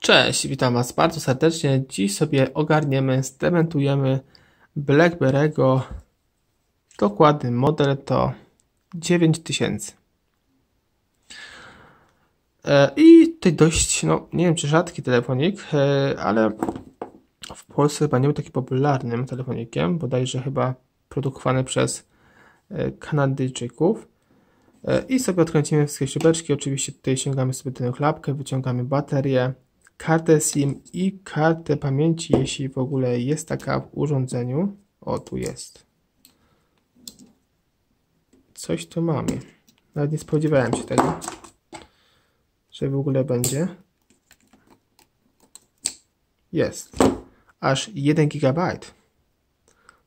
Cześć, witam Was bardzo serdecznie. Dziś sobie ogarniemy, zdementujemy BlackBerry'ego. Dokładny model to 9000. I tutaj dość, nie wiem czy rzadki telefonik, ale w Polsce chyba nie był taki popularnym telefonikiem, bodajże chyba produkowany przez Kanadyjczyków. I sobie odkręcimy wszystkie śrubeczki. Oczywiście tutaj sięgamy sobie tę klapkę, wyciągamy baterię, kartę SIM i kartę pamięci, jeśli w ogóle jest taka w urządzeniu. O, tu jest. Coś tu mamy. Nawet nie spodziewałem się tego, że w ogóle będzie. Jest. Aż 1 GB.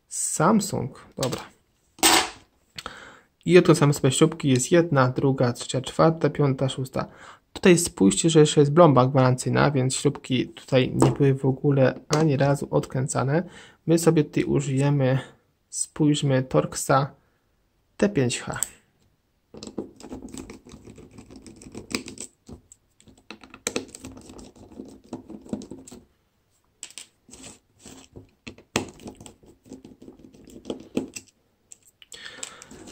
Samsung. Dobra. I odkręcamy sobie śrubki. Jest 1, 2, 3, 4, 5, 6. Tutaj spójrzcie, że jeszcze jest blomba gwarancyjna, więc śrubki tutaj nie były w ogóle ani razu odkręcane. My sobie tutaj użyjemy, spójrzmy, Torxa T5H.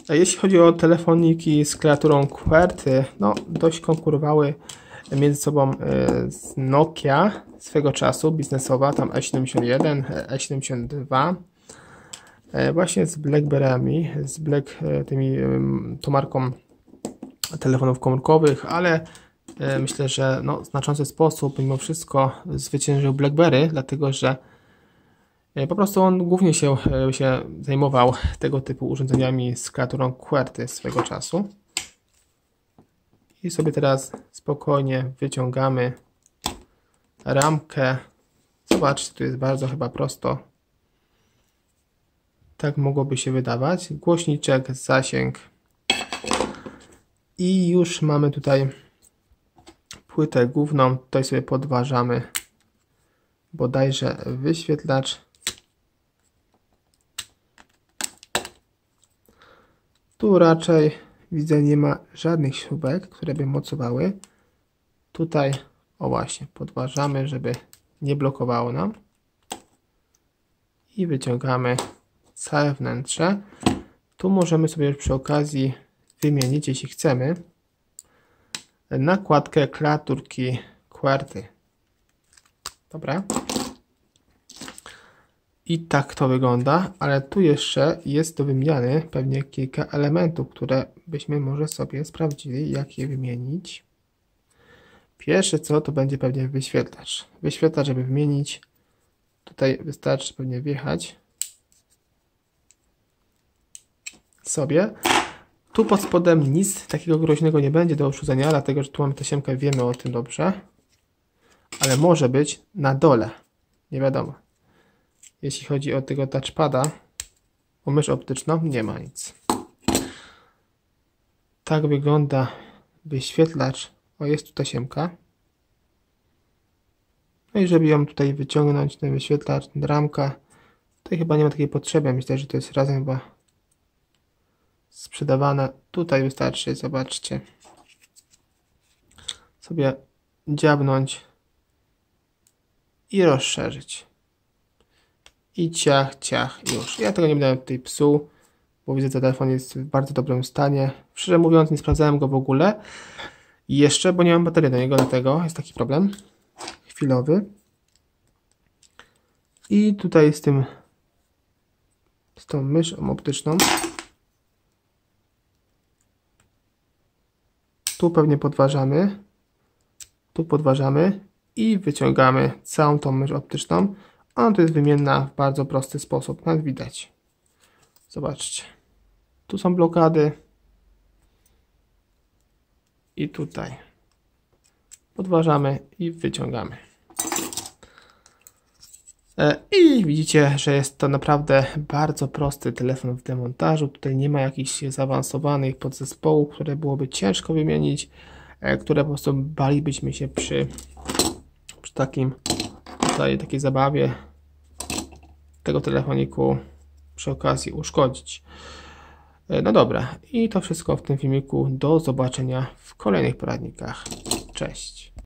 Jeśli chodzi o telefoniki z klawiaturą QWERTY, dość konkurowały między sobą z Nokia swego czasu, biznesowa, tam E71, E72, właśnie z BlackBerry'ami, tą marką telefonów komórkowych, ale myślę, że w znaczący sposób mimo wszystko zwyciężył BlackBerry, dlatego że po prostu on głównie się zajmował tego typu urządzeniami z klawiaturą QWERTY swego czasu. I sobie teraz spokojnie wyciągamy ramkę. Zobaczcie, tu jest bardzo chyba prosto. Tak mogłoby się wydawać. Głośniczek, zasięg. I już mamy tutaj płytę główną. Tutaj sobie podważamy bodajże wyświetlacz. Tu raczej widzę, nie ma żadnych śrubek, które by mocowały. Tutaj, o właśnie, podważamy, żeby nie blokowało nam. I wyciągamy całe wnętrze. Tu możemy sobie już przy okazji wymienić, jeśli chcemy, nakładkę klawiaturki QWERTY. Dobra. I tak to wygląda, ale tu jeszcze jest do wymiany pewnie kilka elementów, które byśmy może sobie sprawdzili, jak je wymienić. Pierwsze co, to będzie pewnie wyświetlacz. Wyświetlacz, żeby wymienić, tutaj wystarczy pewnie wjechać sobie. Tu pod spodem nic takiego groźnego nie będzie do oszczędzenia, dlatego że tu mamy tasiemkę, wiemy o tym dobrze. Ale może być na dole, nie wiadomo. Jeśli chodzi o tego touchpada, o mysz optyczną, nie ma nic. Tak wygląda wyświetlacz. O, jest tu tasiemka. No i żeby ją tutaj wyciągnąć, ten wyświetlacz, ten ramka, tutaj chyba nie ma takiej potrzeby. Myślę, że to jest razem chyba sprzedawane. Tutaj wystarczy, zobaczcie, sobie dziabnąć i rozszerzyć. I ciach, ciach, już. Ja tego nie będę tutaj psuł, bo widzę, że telefon jest w bardzo dobrym stanie. Szczerze mówiąc, nie sprawdzałem go w ogóle jeszcze, bo nie mam baterii do niego, dlatego jest taki problem chwilowy. I tutaj z tą myszą optyczną, tu pewnie podważamy, tu podważamy i wyciągamy całą tą mysz optyczną. Ona to jest wymienna w bardzo prosty sposób, jak widać. Zobaczcie. Tu są blokady. I tutaj. Podważamy i wyciągamy. I widzicie, że jest to naprawdę bardzo prosty telefon w demontażu. Tutaj nie ma jakichś zaawansowanych podzespołów, które byłoby ciężko wymienić, które po prostu balibyśmy się przy takiej zabawie tego telefoniku przy okazji uszkodzić. No dobra, i to wszystko w tym filmiku. Do zobaczenia w kolejnych poradnikach. Cześć.